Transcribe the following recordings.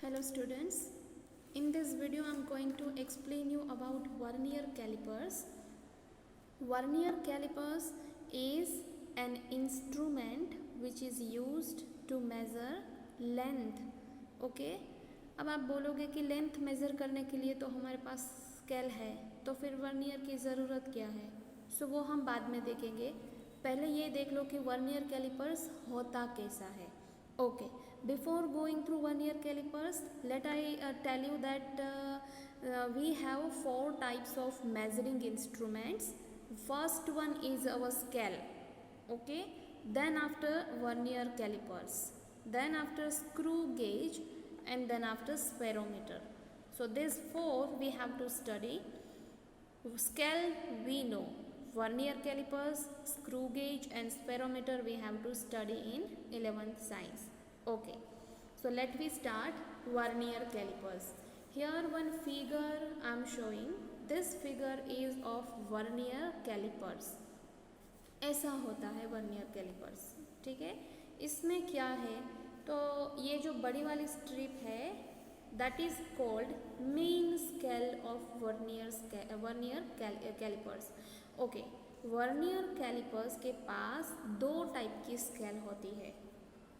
Hello students, in this video I am going to explain you about vernier calipers. Vernier calipers is an instrument which is used to measure length. Okay? अब आप बोलोगे कि length measure करने के लिए तो हमारे पास scale है, तो फिर वर्नियर की ज़रूरत क्या है? सो वो हम बाद में देखेंगे. पहले ये देख लो कि वर्नियर कैलिपर्स होता कैसा है. Okay, before going through vernier calipers, let I tell you that we have 4 types of measuring instruments. First one is our scale, okay, then after vernier calipers, then after screw gauge, and then after spirometer. So these 4 we have to study. Scale we know, vernier calipers, screw gauge and spirometer we have to study in 11th science. Okay, so let me start vernier calipers. Here one figure I am showing. This figure is of vernier calipers. ऐसा होता है vernier callipers. ठीक है, इसमें क्या है, तो ये जो बड़ी वाली स्ट्रिप है that is called main scale of vernier calipers. Okay, vernier calipers के पास 2 टाइप की स्केल होती है,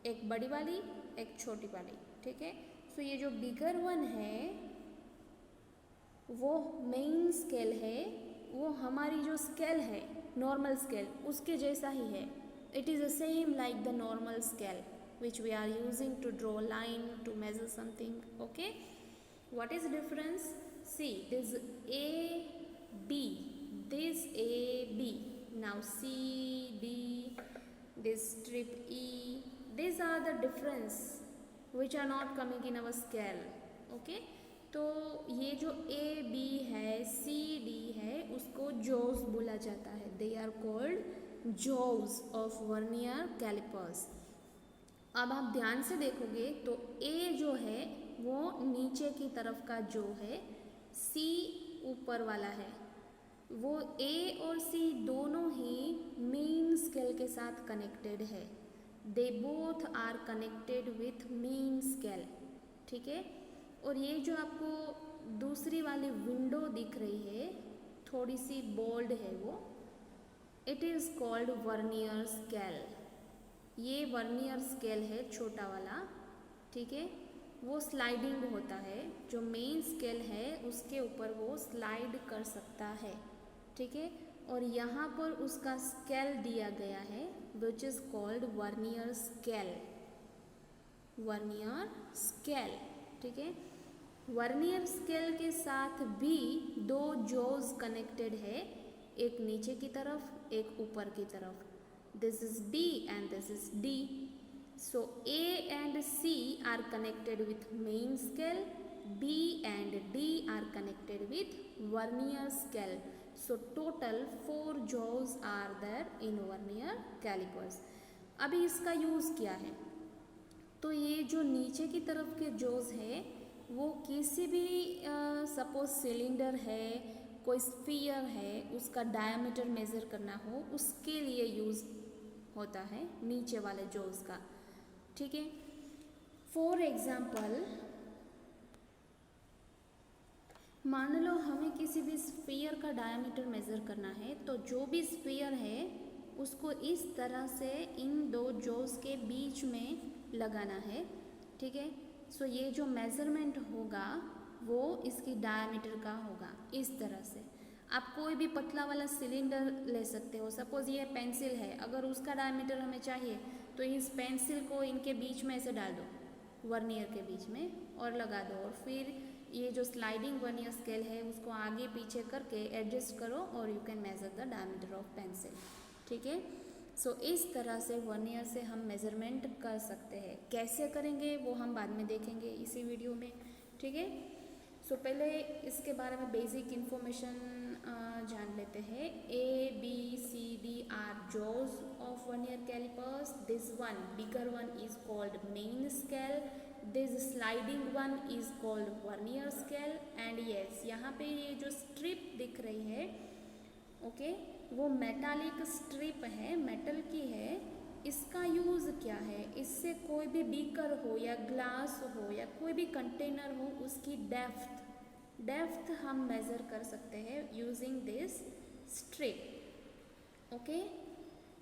एक बड़ी वाली एक छोटी वाली. ठीक है, सो ये जो बिगर वन है वो मेन स्केल है, वो हमारी जो स्केल है नॉर्मल स्केल उसके जैसा ही है. It is the same like the normal scale which we are using to draw line to measure something. Okay, what is difference? See this AB, this AB, now CD, this strip E, these are the difference which are not coming in our scale. Okay, तो ये जो AB है CD है उसको jaws बोला जाता है. They are called jaws of vernier calipers. अब आप ध्यान से देखोगे तो A जो है वो नीचे की तरफ का जो है, C ऊपर वाला है. वो A और C दोनों ही मेन स्केल के साथ कनेक्टेड है. They both are connected with main scale. ठीक है, और ये जो आपको दूसरी वाली विंडो दिख रही है थोड़ी सी बोल्ड है, वो it is called vernier scale. ये वर्नियर स्केल है छोटा वाला. ठीक है, वो स्लाइडिंग होता है, जो मेन स्केल है उसके ऊपर वो स्लाइड कर सकता है. ठीक है, और यहाँ पर उसका स्केल दिया गया है which is called vernier scale. Vernier scale. ठीक है, वर्नियर स्केल के साथ भी 2 जॉज कनेक्टेड है, एक नीचे की तरफ एक ऊपर की तरफ. This is B and this is D. So A and C are connected with main scale. B and D are connected with vernier scale. So total 4 jaws are there in vernier calipers. अभी इसका use क्या है, तो ये जो नीचे की तरफ के jaws है वो किसी भी सपोज सिलेंडर है, कोई स्फीयर है, उसका डायमीटर मेज़र करना हो उसके लिए यूज़ होता है नीचे वाले जोज का. ठीक है, फॉर एग्जाम्पल मान लो हमें किसी भी स्फीयर का डायमीटर मेज़र करना है, तो जो भी स्फीयर है उसको इस तरह से इन 2 जोज के बीच में लगाना है. ठीक है, सो ये जो मेज़रमेंट होगा वो इसकी डायमीटर का होगा इस तरह से. आप कोई भी पतला वाला सिलेंडर ले सकते हो. सपोज़ ये पेंसिल है, अगर उसका डायमीटर हमें चाहिए तो इस पेंसिल को इनके बीच में ऐसे डाल दो, वर्नियर के बीच में, और लगा दो, और फिर ये जो स्लाइडिंग वर्नियर स्केल है उसको आगे पीछे करके एडजस्ट करो और you can measure the diameter of pencil. ठीक है, सो इस तरह से वर्नियर से हम मेज़रमेंट कर सकते हैं. कैसे करेंगे वो हम बाद में देखेंगे इसी वीडियो में. ठीक है, सो पहले इसके बारे में बेसिक इन्फॉर्मेशन जान लेते हैं. A, B, C, D are jaws of vernier calipers. This one, bigger one is called main scale. This sliding one is called vernier scale. And yes, यहाँ पे ये जो स्ट्रिप दिख रही है, ओके, वो मेटालिक स्ट्रिप है, मेटल की है. इसका यूज़ क्या है, इससे कोई भी बीकर हो या ग्लास हो या कोई भी कंटेनर हो उसकी डेप्थ हम मेज़र कर सकते हैं using this strip. Okay,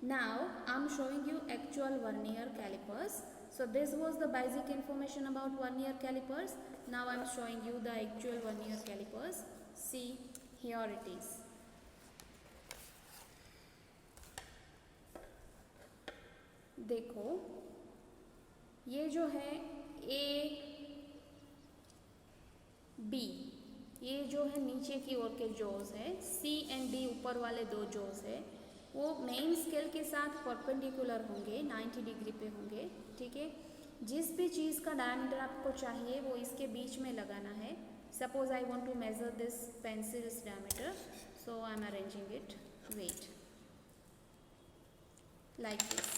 now I'm showing you actual vernier calipers. So this was the basic information about vernier calipers. Now I'm showing you the actual vernier calipers. See, here it is. देखो, ये जो है A B, ये जो है नीचे की ओर के जोज है, C एंड D ऊपर वाले दो जोज है, वो मेन स्केल के साथ परपेंडिकुलर होंगे, 90 डिग्री पे होंगे. ठीक है, जिस भी चीज़ का डायमीटर आपको चाहिए वो इसके बीच में लगाना है. Suppose I want to measure this pencil's diameter, so I am arranging it. Wait, like this.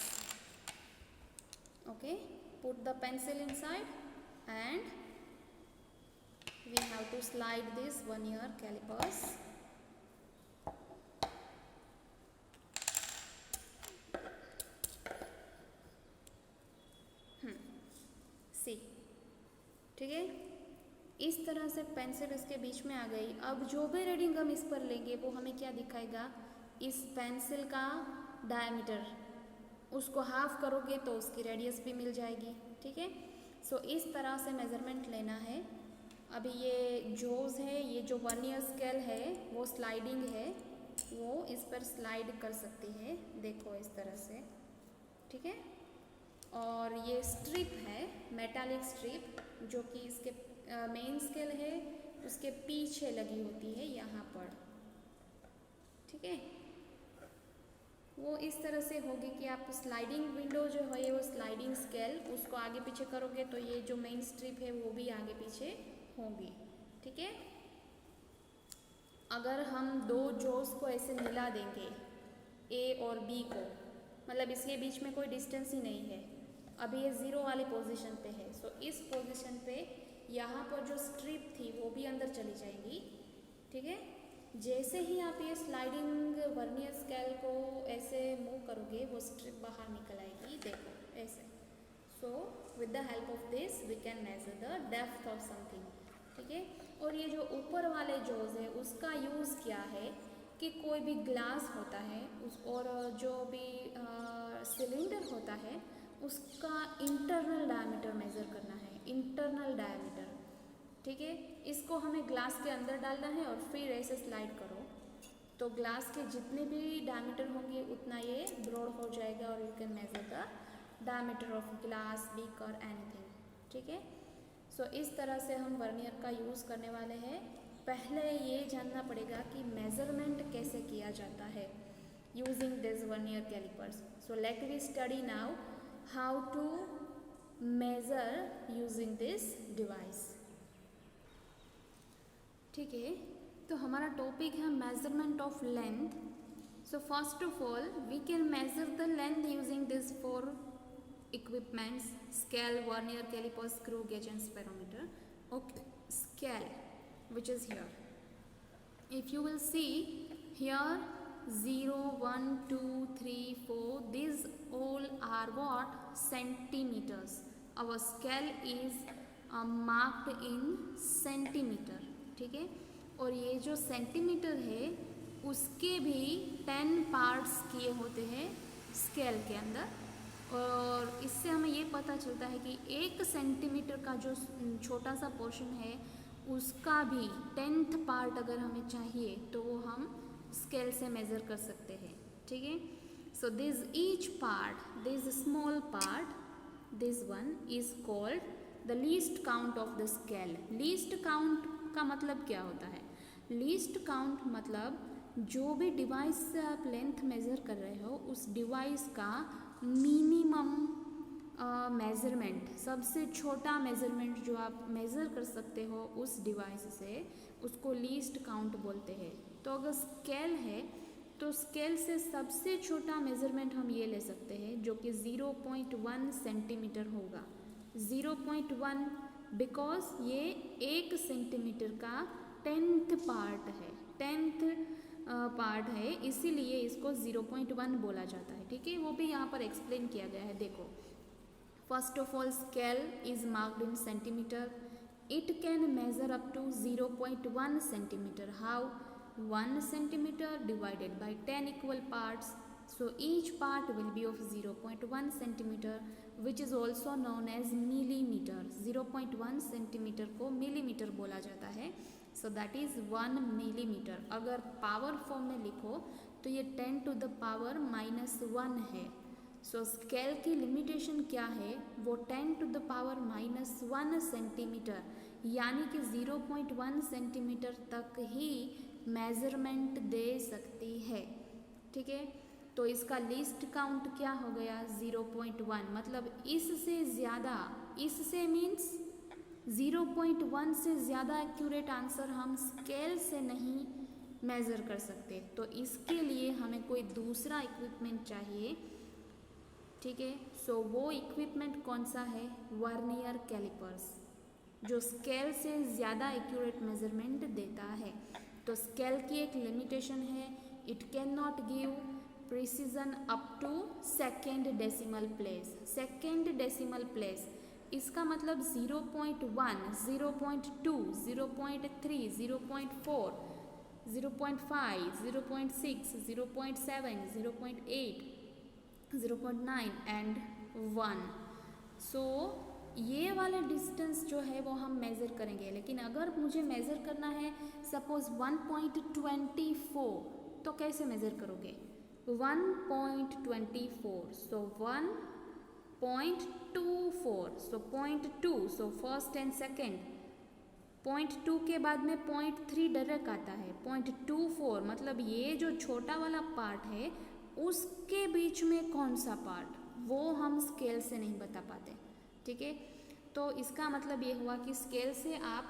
Okay, put the pencil inside and we have to slide this vernier calipers. See, ठीक है, इस तरह से पेंसिल इसके बीच में आ गई. अब जो भी रीडिंग हम इस पर लेंगे वो हमें क्या दिखाएगा, इस पेंसिल का डायमीटर. उसको हाफ करोगे तो उसकी रेडियस भी मिल जाएगी. ठीक है, सो इस तरह से मेज़रमेंट लेना है. अभी ये जोज है, ये जो वर्नियर स्केल है वो स्लाइडिंग है, वो इस पर स्लाइड कर सकती है. देखो इस तरह से. ठीक है, और ये स्ट्रिप है, मेटालिक स्ट्रिप, जो कि इसके मेन स्केल है उसके पीछे लगी होती है यहाँ पर. ठीक है, वो इस तरह से होगी कि आप स्लाइडिंग विंडो जो है वो स्लाइडिंग स्केल, उसको आगे पीछे करोगे तो ये जो मेन स्ट्रिप है वो भी आगे पीछे होगी. ठीक है, अगर हम दो जोस को ऐसे मिला देंगे A और B को, मतलब इसके बीच में कोई डिस्टेंस ही नहीं है, अभी ये ज़ीरो वाली पोजीशन पे है. सो इस पोजीशन पे यहाँ पर जो स्ट्रिप थी वो भी अंदर चली जाएगी. ठीक है, जैसे ही आप ये स्लाइडिंग वर्नियर स्केल को ऐसे मूव करोगे वो स्ट्रिप बाहर निकल आएगी. देखो ऐसे. So with the help of this we can measure the depth of something. ठीक है, और ये जो ऊपर वाले जोज है उसका यूज़ क्या है कि कोई भी ग्लास होता है उस, और जो भी सिलेंडर होता है उसका इंटरनल डायमीटर मेज़र करना है. Internal diameter. ठीक है, इसको हमें ग्लास के अंदर डालना है और फिर ऐसे स्लाइड करो तो ग्लास के जितने भी डायमीटर होंगे उतना ये ब्रॉड हो जाएगा और you can measure the diameter of glass, beaker, anything. ठीक है, सो इस तरह से हम वर्नियर का यूज़ करने वाले हैं. पहले ये जानना पड़ेगा कि मेज़रमेंट कैसे किया जाता है using this vernier calipers. So let we study now how to measure using this device. ठीक है, तो हमारा टॉपिक है measurement of length. So first of all we can measure the length using this four equipments: scale, vernier caliper, screw gauge and spherometer. Okay, scale which is here. If you will see here 0, 1, 2, 3, 4, these all are what? Centimeters. Our scale is marked in centimeter. ठीक है, और ये जो centimetre है उसके भी 10 parts किए होते हैं स्केल के अंदर. और इससे हमें ये पता चलता है कि 1 सेंटीमीटर का जो छोटा सा पोर्शन है उसका भी 10th पार्ट अगर हमें चाहिए तो वो हम स्केल से मेज़र कर सकते हैं. ठीक है, so this each part, this small part, this one is called the least count of the scale. Least count का मतलब क्या होता है? लीस्ट काउंट मतलब जो भी डिवाइस से आप लेंथ मेज़र कर रहे हो उस डिवाइस का मिनिमम मेज़रमेंट, सबसे छोटा मेज़रमेंट जो आप मेज़र कर सकते हो उस डिवाइस से, उसको लीस्ट काउंट बोलते हैं. तो अगर स्केल है तो स्केल से सबसे छोटा मेज़रमेंट हम ये ले सकते हैं जो कि 0.1 सेंटीमीटर होगा. 0.1 बिकॉज ये 1 सेंटीमीटर का 10th पार्ट है. 10th पार्ट है, इसीलिए इसको 0.1 बोला जाता है। ठीक है, वो भी यहाँ पर एक्सप्लेन किया गया है। देखो, first of all scale is marked in centimetre. It can measure up to 0.1 centimetre. How? 1 centimeter divided by 10 equal parts. So each part will be of 0.1 centimeter, which is also known as millimeter. 0.1 centimeter को millimeter बोला जाता है। So that is 1 millimeter. अगर power form में लिखो तो ये 10 to the power -1 है। So स्केल की लिमिटेशन क्या है? वो 10 to the power -1 सेंटीमीटर, यानी कि 0.1 सेंटीमीटर तक ही मेजरमेंट दे सकती है। ठीक है, तो इसका लिस्ट काउंट क्या हो गया? 0.1। मतलब इससे ज़्यादा, इससे मीन्स 0.1 से ज़्यादा एक्यूरेट आंसर हम स्केल से नहीं मेज़र कर सकते। तो इसके लिए हमें कोई दूसरा इक्विपमेंट चाहिए। ठीक है, सो वो इक्विपमेंट कौन सा है? वर्नियर कैलिपर्स, जो स्केल से ज़्यादा एक्यूरेट मेजरमेंट देता है। तो स्केल की एक लिमिटेशन है, it can not give precision up to second decimal place. Second decimal place इसका मतलब 0.1, 0.2, 0.3, 0.4, 0.5, 0.6, 0.7, 0.8, 0.9 एंड 1। सो ये वाले डिस्टेंस जो है वो हम मेज़र करेंगे। लेकिन अगर मुझे मेज़र करना है सपोज 1.24, तो कैसे मेज़र करोगे? 1.24, सो 1.24, सो 0.2, सो फर्स्ट एंड सेकेंड। 0.2 के बाद में 0.3 डायरेक्ट आता है। 0.24 मतलब ये जो छोटा वाला पार्ट है उसके बीच में कौन सा पार्ट, वो हम स्केल से नहीं बता पाते। ठीक है, तो इसका मतलब ये हुआ कि स्केल से आप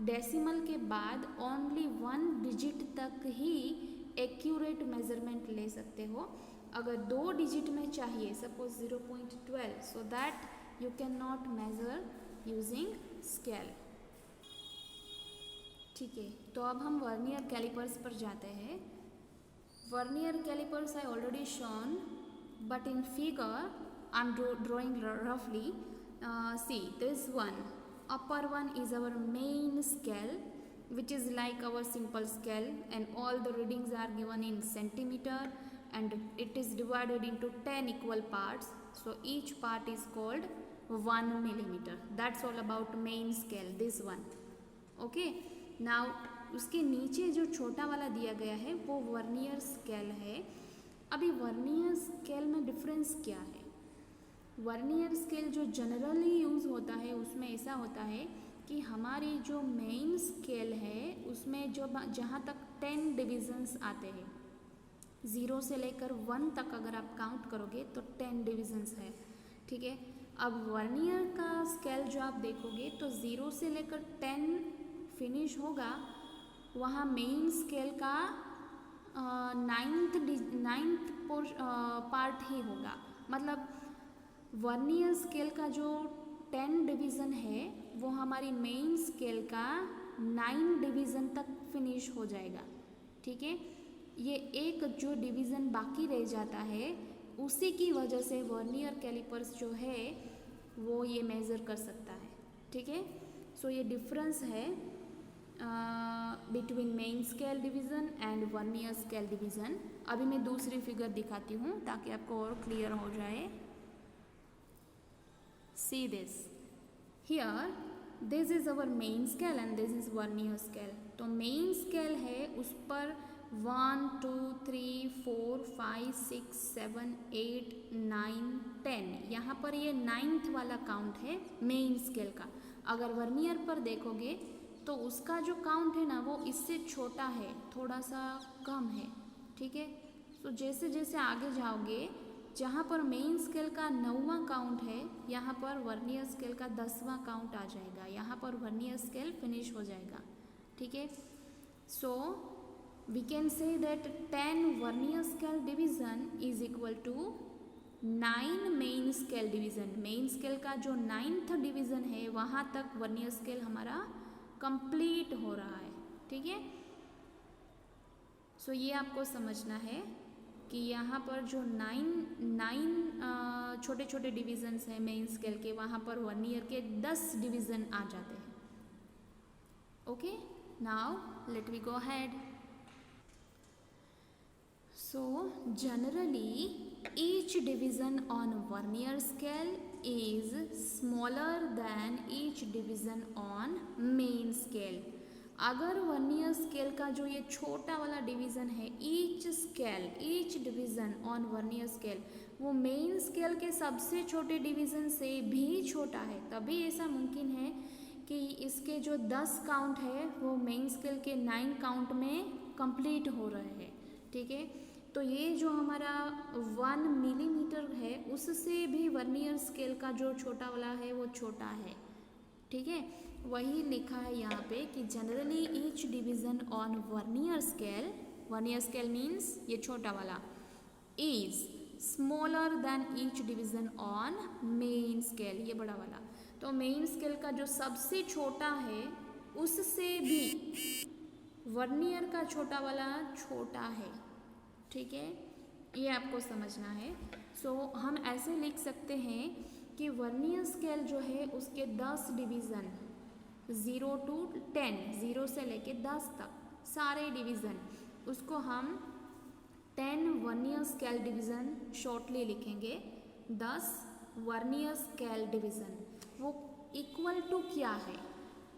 डेसिमल के बाद ओनली 1 डिजिट तक ही एक्यूरेट मेजरमेंट ले सकते हो। अगर 2 डिजिट में चाहिए, suppose 0.12, so that you can not measure using scale. ठीक है, तो अब हम वर्नियर कैलिपर्स पर जाते हैं। Vernier calipers I already shown, but in figure I'm drawing roughly. See this one, upper one is our main scale, which is like our simple scale, and all the readings are given in centimeter, and it is divided into 10 equal parts. So each part is called 1 millimeter. That's all about main scale, this one. Okay, now उसके नीचे जो छोटा वाला दिया गया है वो vernier scale है। अभी वर्नियर स्केल में डिफरेंस क्या है? वर्नियर स्केल जो जनरली यूज़ होता है उसमें ऐसा होता है कि हमारी जो मेन स्केल है उसमें जो जहाँ तक 10 डिविजन्स आते हैं, 0 से लेकर 1 तक अगर आप काउंट करोगे तो 10 डिविजन्स है। ठीक है, अब वर्नियर का स्केल जो आप देखोगे तो 0 से लेकर 10 फिनिश होगा, वहाँ मेन स्केल का 9th पार्ट ही होगा। मतलब वर्नियर स्केल का जो 10 डिवीज़न है वो हमारी मेन स्केल का 9 डिवीज़न तक फिनिश हो जाएगा। ठीक है, ये एक जो डिवीज़न बाकी रह जाता है उसी की वजह से वर्नियर कैलिपर्स जो है वो ये मेज़र कर सकता है। ठीक है, सो ये डिफरेंस है between main scale division and vernier scale division. अभी मैं दूसरी फिगर दिखाती हूँ ताकि आपको और क्लियर हो जाए। See this, here this is our main scale and this is vernier scale। तो मेन स्केल है उस पर 1 2 3 4 5 6 7 8 9 10, यहाँ पर ये 9th वाला काउंट है मेन स्केल का। अगर वर्नियर पर देखोगे तो उसका जो काउंट है ना वो इससे छोटा है, थोड़ा सा कम है। ठीक है, तो जैसे जैसे आगे जाओगे, जहाँ पर मेन स्केल का 9वां काउंट है यहाँ पर वर्नियर स्केल का 10वां काउंट आ जाएगा, यहाँ पर वर्नियर स्केल फिनिश हो जाएगा। ठीक है, so we can say that 10 vernier scale division is equal to 9 main scale division. Main scale का जो 9th डिवीज़न है वहाँ तक वर्नियर स्केल हमारा कंप्लीट हो रहा है। ठीक है, सो ये आपको समझना है कि यहाँ पर जो नाइन छोटे छोटे डिविजन्स हैं मेन स्केल के, वहाँ पर वर्नियर के 10 डिवीज़न आ जाते हैं। Okay, now let we go ahead. So generally each division on vernier scale is smaller than each division on main scale। अगर वर्नियर स्केल का जो ये छोटा वाला डिवीज़न है, each division on vernier scale वो मेन स्केल के सबसे छोटे डिवीज़न से भी छोटा है, तभी ऐसा मुमकिन है कि इसके जो 10 काउंट है वो मेन स्केल के 9 काउंट में कंप्लीट हो रहे हैं। ठीक है, तो ये जो हमारा 1 मिलीमीटर है उससे भी वर्नियर स्केल का जो छोटा वाला है वो छोटा है। ठीक है, वही लिखा है यहाँ पे कि generally each division on vernier scale means ये छोटा वाला, is smaller than each division on main scale, ये बड़ा वाला। तो मेन स्केल का जो सबसे छोटा है उससे भी वर्नियर का छोटा वाला छोटा है। ठीक है, ये आपको समझना है। सो हम ऐसे लिख सकते हैं कि वर्नियर स्केल जो है उसके 10 डिवीज़न 0 to 10, 0 से लेके 10 तक सारे डिवीज़न, उसको हम 10 वर्नियर स्केल डिवीज़न शॉर्टली लिखेंगे। 10 वर्नियर स्केल डिवीज़न वो इक्वल टू क्या है,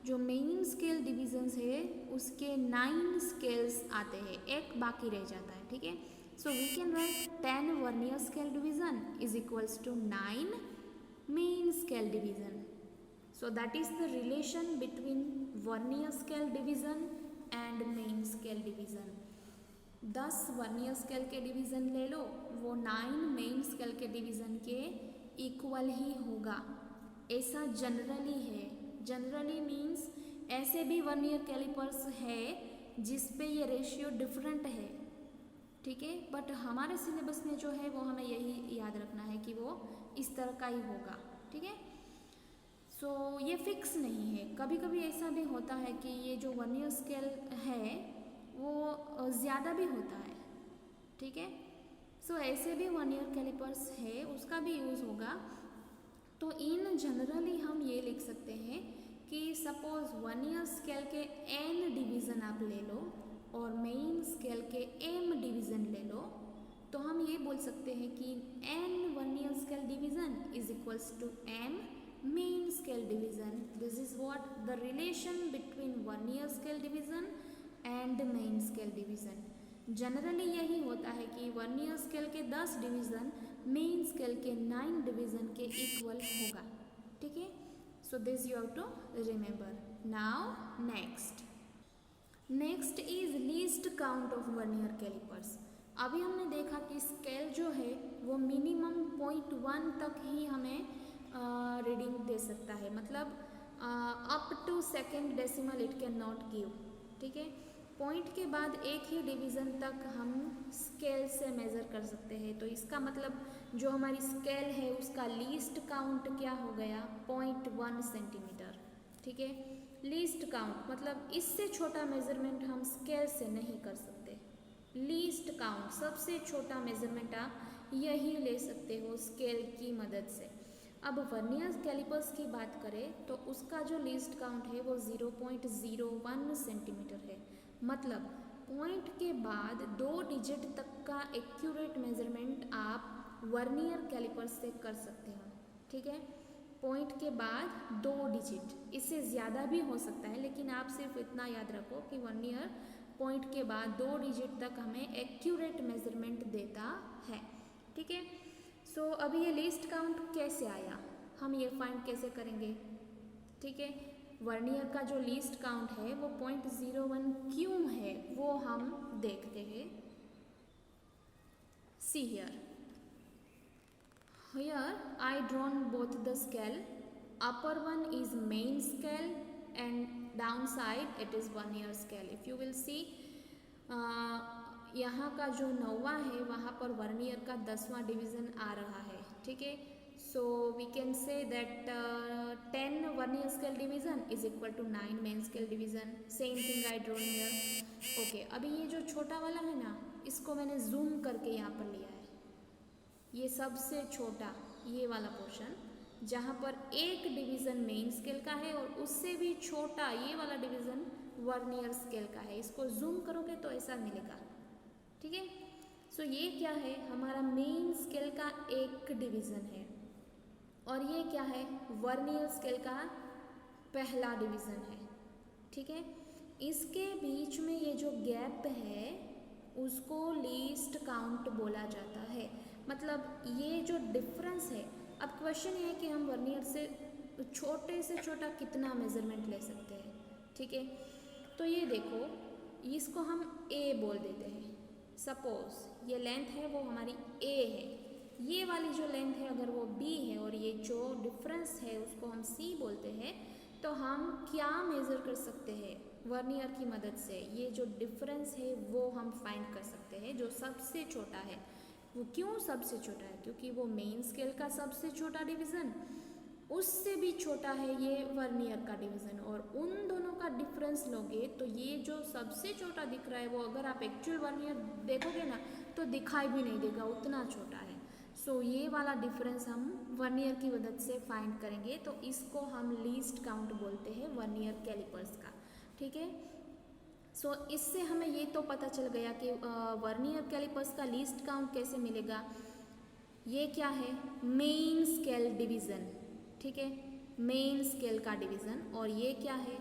जो मेन स्केल डिवीजन्स है उसके 9 स्केल्स आते हैं, एक बाकी रह जाता है। ठीक है, so we can write 10 vernier scale division is equals to 9 main scale division. So that is the relation between vernier scale division and main scale division. 10 vernier scale के डिवीजन ले लो, वो 9 मेन स्केल के division के equal ही होगा, ऐसा generally है। जनरली मीन्स ऐसे भी वर्नियर कैलिपर्स है जिस पे ये रेशियो डिफरेंट है। ठीक है, बट हमारे सिलेबस में जो है वो हमें यही याद रखना है कि वो इस तरह का ही होगा। ठीक है, सो ये फिक्स नहीं है, कभी कभी ऐसा भी होता है कि ये जो वर्नियर स्केल है वो ज़्यादा भी होता है। ठीक है, सो ऐसे भी वर्नियर कैलिपर्स है उसका भी यूज़ होगा। तो इन जनरली हम ये लिख सकते हैं कि सपोज वर्नियर स्केल के n डिवीज़न आप ले लो और मेन स्केल के m डिवीज़न ले लो, तो हम ये बोल सकते हैं कि n vernier scale division is equals to m main scale division. This is what the relation between vernier scale division and main scale division. Generally यही होता है कि वर्नियर स्केल के 10 डिवीज़न मेन स्केल के 9 डिवीज़न के equal होगा। ठीक है, so this you have to remember. Now next is least count of vernier calipers. अभी हमने देखा कि स्केल जो है वो मिनिमम 0.1 तक ही हमें रीडिंग दे सकता है, मतलब up to second decimal it can not give. ठीक है, पॉइंट के बाद एक ही डिवीज़न तक हम स्केल से मेज़र कर सकते हैं। तो इसका मतलब जो हमारी स्केल है उसका लीस्ट काउंट क्या हो गया, 0.1 सेंटीमीटर। ठीक है, लीस्ट काउंट मतलब इससे छोटा मेज़रमेंट हम स्केल से नहीं कर सकते। लीस्ट काउंट सबसे छोटा मेज़रमेंट आप यही ले सकते हो स्केल की मदद से। अब वर्नियर कैलिपर्स की बात करें तो उसका जो लीस्ट काउंट है वो 0.01 सेंटीमीटर है, मतलब पॉइंट के बाद 2 डिजिट तक का एक्यूरेट मेजरमेंट आप वर्नियर कैलिपर से कर सकते हो। ठीक है, पॉइंट के बाद 2 डिजिट, इससे ज़्यादा भी हो सकता है, लेकिन आप सिर्फ इतना याद रखो कि वर्नियर पॉइंट के बाद 2 डिजिट तक हमें एक्यूरेट मेजरमेंट देता है। ठीक है, सो अभी ये लिस्ट काउंट कैसे आया, हम ये फाइंड कैसे करेंगे। ठीक है, वर्नियर का जो लीस्ट काउंट है वो 0.01 क्यों है वो हम देखते हैं। See here I drawn both the scale, upper one is main scale and downside it is vernier scale. If you will see यहाँ का जो 9वां है वहाँ पर वर्नियर का 10वां डिवीज़न आ रहा है। ठीक है, so we can say that 10 vernier scale division is equal to 9 main scale division. Same thing I draw here. Okay, अभी ये जो छोटा वाला है ना, इसको मैंने जूम करके यहाँ पर लिया है। ये सबसे छोटा ये वाला पोर्शन जहाँ पर एक डिवीज़न मेन स्केल का है और उससे भी छोटा ये वाला डिवीज़न वर्नियर स्केल का है, इसको जूम करोगे तो ऐसा मिलेगा। ठीक है, सो ये क्या है, हमारा मेन स्केल का एक डिवीज़न है और ये क्या है, वर्नियर स्केल का पहला डिवीज़न है। ठीक है, इसके बीच में ये जो गैप है उसको लीस्ट काउंट बोला जाता है। मतलब ये जो डिफरेंस है, अब क्वेश्चन ये है कि हम वर्नियर से छोटे से छोटा कितना मेजरमेंट ले सकते हैं। ठीक है, तो ये देखो, इसको हम A बोल देते हैं। सपोज ये लेंथ है वो हमारी A है, ये वाली जो लेंथ है अगर वो B है और ये जो डिफरेंस है उसको हम C बोलते हैं, तो हम क्या मेज़र कर सकते हैं वर्नियर की मदद से, ये जो डिफरेंस है वो हम फाइंड कर सकते हैं, जो सबसे छोटा है। वो क्यों सबसे छोटा है, क्योंकि वो मेन स्केल का सबसे छोटा डिवीज़न, उससे भी छोटा है ये वर्नियर का डिवीज़न, और उन दोनों का डिफरेंस लोगे तो ये जो सबसे छोटा दिख रहा है वो अगर आप एक्चुअल वर्नियर देखोगे ना तो दिखाई भी नहीं देगा, उतना छोटा है। सो ये वाला डिफरेंस हम वर्नियर की मदद से फाइंड करेंगे, तो इसको हम लीस्ट काउंट बोलते हैं वर्नियर कैलिपर्स का। ठीक है, सो इससे हमें ये तो पता चल गया कि वर्नियर कैलिपर्स का लीस्ट काउंट कैसे मिलेगा। ये क्या है, मेन स्केल डिवीज़न। ठीक है, मेन स्केल का डिवीज़न, और ये क्या है,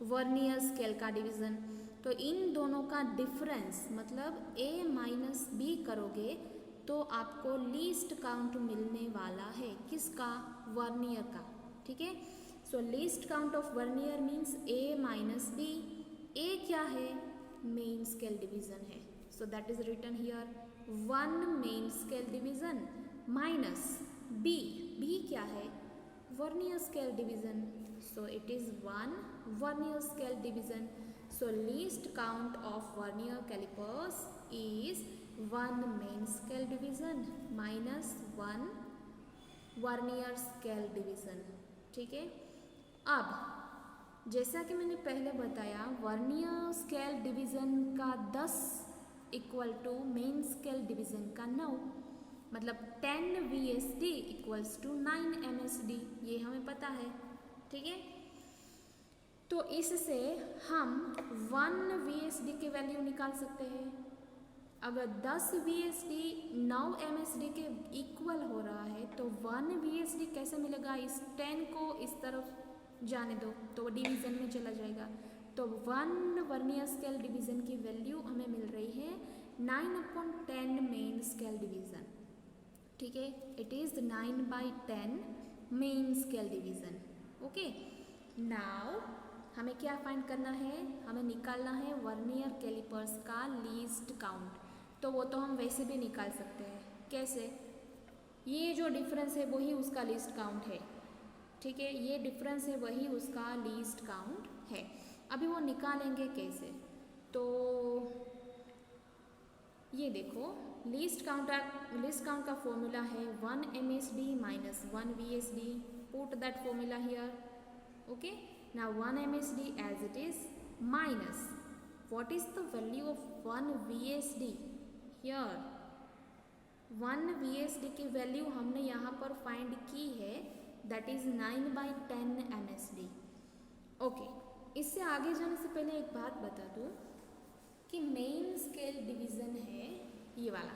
वर्नियर स्केल का डिवीज़न। तो इन दोनों का डिफरेंस मतलब A माइनस B करोगे तो आपको लीस्ट काउंट मिलने वाला है, किसका, वर्नियर का। ठीक है, so least count of vernier means A minus B। A क्या है, मेन स्केल डिवीज़न है, so that is written here 1 main scale division minus B। B क्या है, vernier scale division, so it is 1 vernier scale division. So least count of vernier calipers is 1 main scale division minus 1 vernier scale division. ठीक है, अब जैसा कि मैंने पहले बताया, वर्नियर स्केल डिवीज़न का 10 equal to main scale division का 9, मतलब 10 VSD इक्वल्स टू 9 MSD, ये हमें पता है। ठीक है, तो इससे हम 1 VSD की वैल्यू निकाल सकते हैं। अगर 10 VSD 9 MSD के इक्वल हो रहा है तो 1 VSD कैसे मिलेगा, इस 10 को इस तरफ जाने दो तो डिवीज़न में चला जाएगा। तो 1 वर्नियर स्केल डिवीज़न की वैल्यू हमें मिल रही है 9/10 मेन स्केल डिवीज़न। ठीक है, it is 9/10 main scale division. Okay, now हमें क्या फाइंड करना है, हमें निकालना है वर्नियर कैलिपर्स का लीस्ट काउंट। तो वो तो हम वैसे भी निकाल सकते हैं, कैसे, ये जो डिफरेंस है वही उसका लीस्ट काउंट है। ठीक है, ये डिफरेंस है वही उसका लीस्ट काउंट है। अभी वो निकालेंगे कैसे, तो ये देखो, लीस्ट काउंट का फॉर्मूला है 1 MSD minus 1 VSD। Put that formula here. Okay, now 1 MSD as it is minus what is the value of 1 VSD here. 1 VSD की वैल्यू हमने यहाँ पर फाइंड की है, दैट इज 9/10 MSD। ओके, इससे आगे जाने से पहले एक बात बता दूँ कि मेन स्केल डिवीज़न है ये वाला,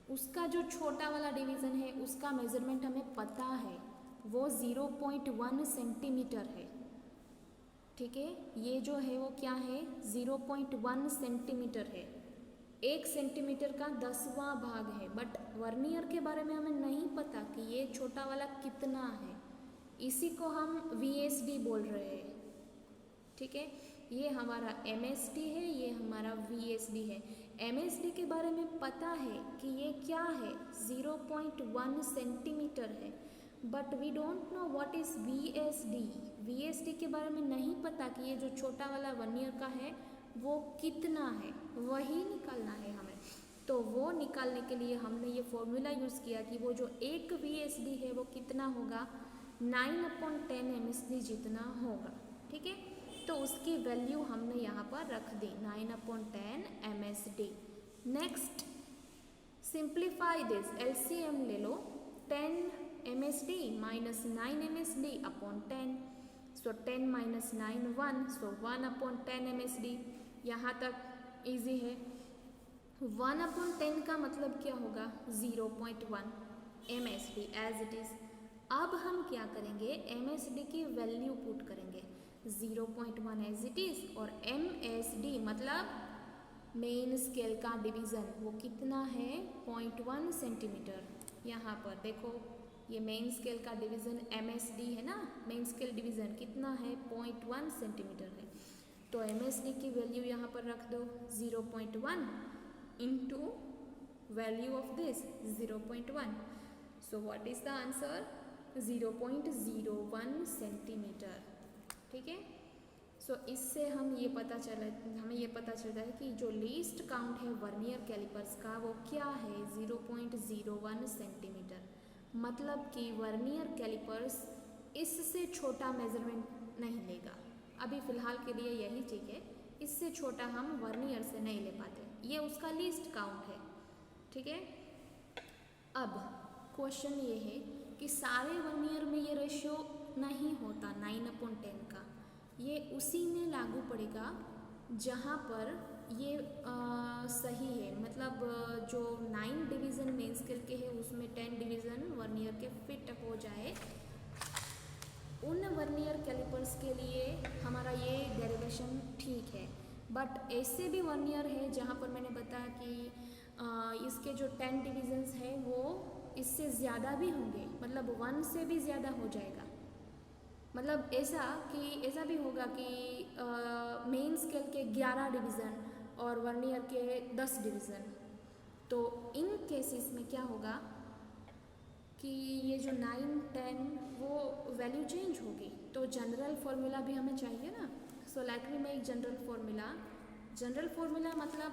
उसका जो छोटा वाला डिवीज़न है उसका मेज़रमेंट हमें पता है, वो 0.1 सेंटीमीटर है। ठीक है, ये जो है वो क्या है, 0.1 सेंटीमीटर है, 1 सेंटीमीटर का 10वां भाग है। बट वर्नियर के बारे में हमें नहीं पता कि ये छोटा वाला कितना है, इसी को हम VSD बोल रहे हैं। ठीक है, ये हमारा MSD है, ये हमारा VSD है। MSD के बारे में पता है कि ये क्या है, 0.1 सेंटीमीटर है, but we don't know what is VSD। VSD के बारे में नहीं पता कि ये जो छोटा वाला वर्नियर का है वो कितना है, वही निकालना है हमें। तो वो निकालने के लिए हमने ये फॉर्मूला यूज़ किया कि वो जो एक VSD है वो कितना होगा, 9/10 MSD जितना होगा, ठीक है। तो उसकी वैल्यू हमने यहाँ पर रख दी 9/10 MSD। Next simplify this, LCM ले लो, 10 MSD माइनस 9 MSD अपॉन 10, सो 10 माइनस 9 1, सो 1/10 MSD। यहाँ तक इजी है। 1/10 का मतलब क्या होगा, 0.1 MSD एज इट इज़। अब हम क्या करेंगे, MSD की वैल्यू पुट करेंगे, 0.1 एज इट इज़, और MSD मतलब मेन स्केल का डिवीज़न, वो कितना है, 0.1 सेंटीमीटर। यहाँ पर देखो ये मेन स्केल का डिवीज़न MSD है ना, मेन स्केल डिवीज़न कितना है, 0.1 सेंटीमीटर है। तो MSD की वैल्यू यहाँ पर रख दो, 0.1 into value of this 0.1, so what is the answer, 0.01 centimetre, ठीक है। सो इससे हमें ये पता चलता है कि जो लीस्ट काउंट है वर्नियर कैलिपर्स का वो क्या है, 0.01 सेंटीमीटर। मतलब कि वर्नियर कैलिपर्स इससे छोटा मेजरमेंट नहीं लेगा। अभी फ़िलहाल के लिए यही ठीक है, इससे छोटा हम वर्नियर से नहीं ले पाते, ये उसका लीस्ट काउंट है, ठीक है। अब क्वेश्चन ये है कि सारे वर्नियर में ये रेशियो नहीं होता 9/10 का, ये उसी में लागू पड़ेगा जहाँ पर ये सही है, मतलब जो 9 डिवीज़न मेन स्केल के है उसमें 10 डिवीज़न वर्नियर के फिट हो जाए, उन वर्नियर कैलिपर्स के लिए हमारा ये डेरिवेशन ठीक है। बट ऐसे भी वर्नियर है जहाँ पर मैंने बताया कि इसके जो 10 डिवीज़न्स है वो इससे ज़्यादा भी होंगे, मतलब 1 से भी ज़्यादा हो जाएगा। मतलब ऐसा भी होगा कि मेन स्केल के 11 डिवीज़न और वर्नियर के 10 डिवीज़न। तो इन केसेस में क्या होगा कि ये जो 9 10 वो वैल्यू चेंज होगी, तो जनरल फार्मूला भी हमें चाहिए ना। So let me make general formula मतलब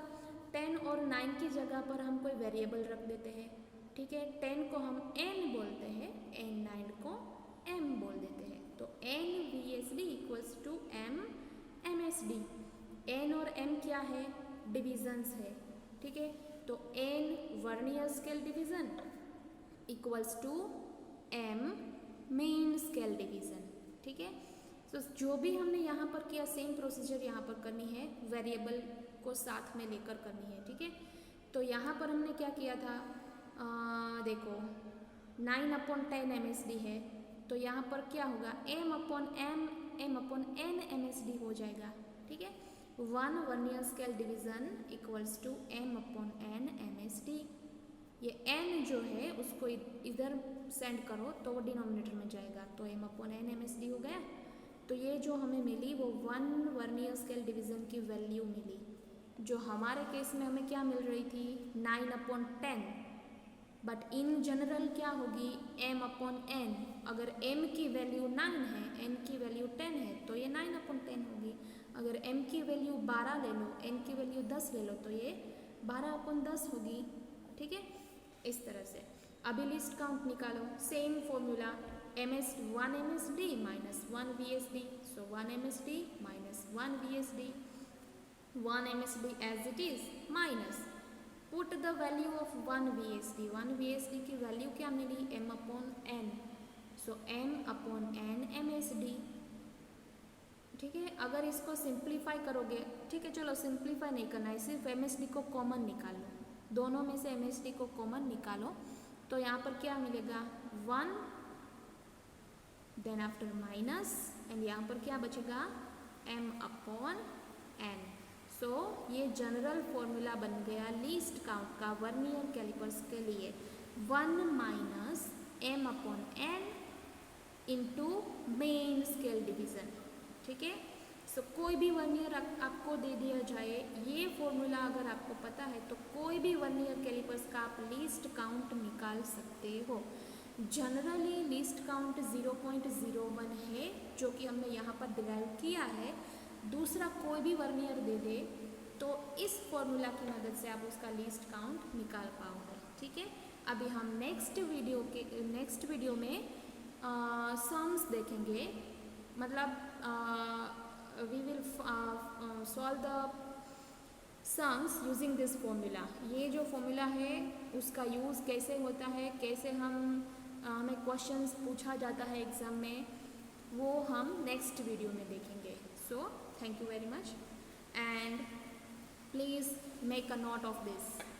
10 और 9 की जगह पर हम कोई वेरिएबल रख देते हैं, ठीक है। 10 को हम n बोलते हैं, n 9 को m बोल देते हैं, तो n VSD equals to m MSD। n और m क्या है, डिवीजन्स है, ठीक है। तो n vernier scale division equals to m main scale division, ठीक है। तो जो भी हमने यहाँ पर किया सेम प्रोसीजर यहाँ पर करनी है, वेरिएबल को साथ में लेकर करनी है, ठीक है। तो यहाँ पर हमने क्या किया था, देखो 9/10 MSD है, तो यहाँ पर क्या होगा, m/n MSD हो जाएगा, ठीक है। 1 vernier scale division equals to m/n MSD। ये n जो है उसको इधर सेंड करो तो वो डिनोमिनेटर में जाएगा, तो m/n MSD हो गया। तो ये जो हमें मिली वो 1 वर्नियर स्केल डिवीज़न की वैल्यू मिली, जो हमारे केस में हमें क्या मिल रही थी, 9/10। बट इन जनरल क्या होगी, m/n। अगर m की वैल्यू 9 है, n की वैल्यू 10 है, तो ये 9/10 होगी। अगर m की वैल्यू 12 ले लो, n की वैल्यू 10 ले लो, तो ये 12/10 होगी, ठीक है। इस तरह से अभी लिस्ट काउंट निकालो, same formula, 1 MSD minus 1 VSD, so 1 MSD minus 1 VSD, 1 MSD as it is minus put the value of 1 VSD। 1 VSD की वैल्यू क्या मिली, m/n, सो m/n MSD, ठीक है। अगर इसको सिंप्लीफाई करोगे, ठीक है, चलो सिंप्लीफाई नहीं करना है, सिर्फ MSD को कॉमन निकाल लो, दोनों में से MSD को कॉमन निकालो, तो यहाँ पर क्या मिलेगा, 1 देन आफ्टर माइनस एंड यहाँ पर क्या बचेगा, m/n। सो ये जनरल फॉर्मूला बन गया लीस्ट काउंट का वर्नियर कैलिपर्स के लिए, 1 minus m/n into main scale division, ठीक है। सो कोई भी वर्नियर आपको दे दिया जाए, ये फॉर्मूला अगर आपको पता है तो कोई भी वर्नियर कैलिपर्स का आप लीस्ट काउंट निकाल सकते हो। जनरली लीस्ट काउंट 0.01 है, जो कि हमने यहाँ पर डिराइव किया है। दूसरा कोई भी वर्नियर दे दे तो इस फॉर्मूला की मदद से आप उसका लीस्ट काउंट निकाल पाओगे, ठीक है। अभी हम नेक्स्ट वीडियो में सम्स देखेंगे, मतलब we will solve the sums using this formula. ये जो फॉर्मूला है उसका यूज़ कैसे होता है, कैसे हमें क्वेश्चंस पूछा जाता है एग्ज़ाम में, वो हम नेक्स्ट वीडियो में देखेंगे। So thank you very much and please make a note of this.